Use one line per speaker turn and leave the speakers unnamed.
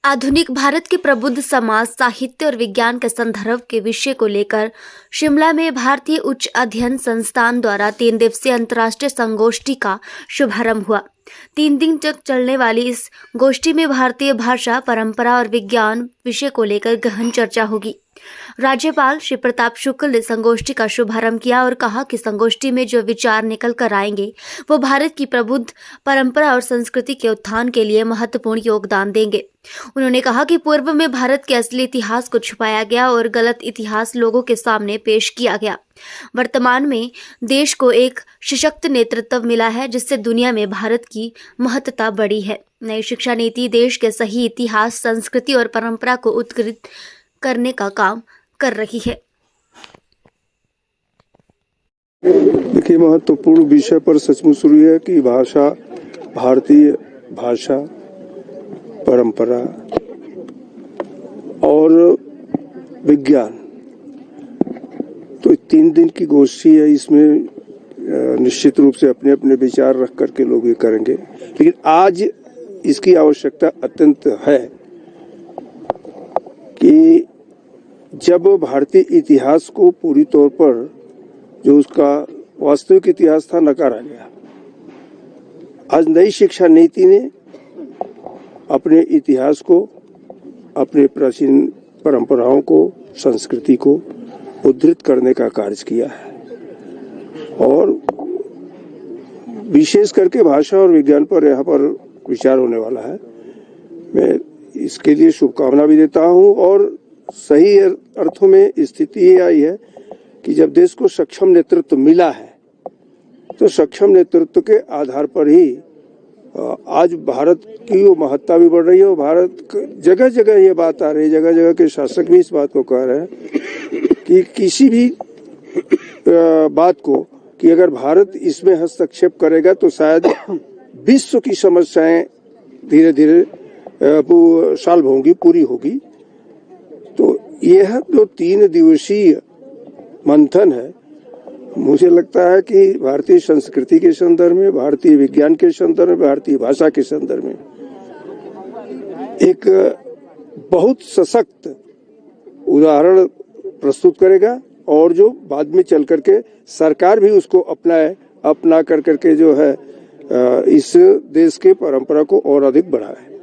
आधुनिक भारत के प्रबुद्ध समाज, साहित्य और विज्ञान के संदर्भ के विषय को लेकर शिमला में भारतीय उच्च अध्ययन संस्थान द्वारा 3 दिवसीय अंतर्राष्ट्रीय संगोष्ठी का शुभारंभ हुआ। 3 दिन तक चलने वाली इस गोष्ठी में भारतीय भाषा, परंपरा और विज्ञान विषय को लेकर गहन चर्चा होगी। राज्यपाल श्री प्रताप शुक्ल ने संगोष्ठी का शुभारंभ किया और कहा कि संगोष्ठी में जो विचार निकल कर आएंगे वो भारत की प्रबुद्ध परंपरा और संस्कृति के उत्थान के लिए महत्वपूर्ण योगदान देंगे। उन्होंने कहा कि पूर्व में भारत के असली इतिहास को छुपाया गया और गलत इतिहास लोगों के सामने पेश किया गया। वर्तमान में देश को एक सशक्त नेतृत्व मिला है, जिससे दुनिया में भारत की महत्ता बढ़ी है। नई शिक्षा नीति देश के सही इतिहास, संस्कृति और परंपरा को उत्कृष्ट करने का काम कर रही है।
देखिए, महत्वपूर्ण विषय पर सचमुच शुरू है कि भाषा, भारतीय भाषा, परंपरा और विज्ञान, तो 3 दिन की गोष्ठी है। इसमें निश्चित रूप से अपने अपने विचार रख करके लोग ये करेंगे, लेकिन आज इसकी आवश्यकता अत्यंत है कि जब भारतीय इतिहास को पूरी तौर पर जो उसका वास्तविक इतिहास था नकारा गया, आज नई शिक्षा नीति ने अपने इतिहास को, अपने प्राचीन परंपराओं को, संस्कृति को उद्धृत करने का कार्य किया है और विशेष करके भाषा और विज्ञान पर यहाँ पर विचार होने वाला है। मैं इसके लिए शुभकामना भी देता हूँ और सही अर्थों में स्थिति ये आई है कि जब देश को सक्षम नेतृत्व मिला है तो सक्षम नेतृत्व के आधार पर ही आज भारत की वो महत्ता भी बढ़ रही है और भारत जगह जगह ये बात आ रही है, जगह जगह के शासक भी इस बात को कह रहे हैं कि किसी भी बात को कि अगर भारत इसमें हस्तक्षेप करेगा तो शायद विश्व की समस्याएं धीरे धीरे सॉल्व होंगी, पूरी होगी। तो यह जो 3 दिवसीय मंथन है, मुझे लगता है कि भारतीय संस्कृति के संदर्भ में, भारतीय विज्ञान के संदर्भ में, भारतीय भाषा के संदर्भ में एक बहुत सशक्त उदाहरण प्रस्तुत करेगा और जो बाद में चल करके सरकार भी उसको अपना कर करके जो है इस देश के परंपरा को और अधिक बढ़ाए।